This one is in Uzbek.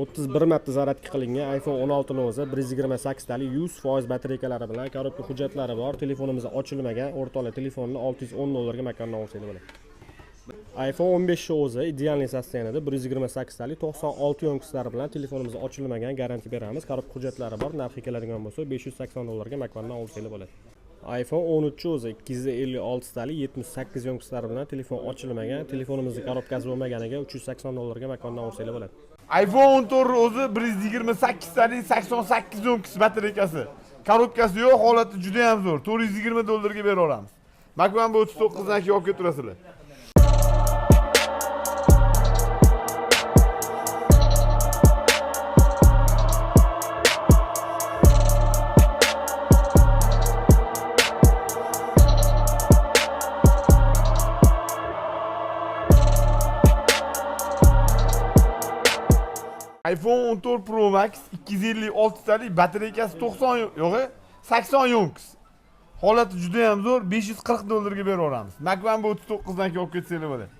31 marta zaryadka qilingan iPhone 16 ni o'zi 128 talik 100% batareykalari bilan korobka hujjatlari bor. Telefonimiz ochilmagan, o'rtoqlar telefonni 610 dollarga makondan olsangiz bo'ladi. iPhone 15 ni o'zi idealniy sostoyanida 128 talik 96 yonkislari bilan telefonimiz ochilmagan, garantiya beramiz. Korobka hujjatlari bor. Narxi keladigan bo'lsa 580 dollarga makondan olsangiz bo'ladi. iPhone 13 o'zi 256 talik 78 yonkislari bilan telefon ochilmagan, telefonimizning korobkasi bo'lmaganiga 380 dollarga makondan olsangiz bo'ladi. iPhone 14 o'zi 128 talik 88 yonkis batareykasi. Korobkasi yo'q, holati juda ham zo'r. 420 dollarga bera olamiz. Makon bu 39 dan keyin olib keturasizlar. iPhone 14 Pro Max 256 talik batareykasi 90 yo'g'i 80 yonkis. Holati juda ham zo'r, 540 dollarga bera olamiz. Makon bu 39 dan keyin olib ketsanglar bo'ladi.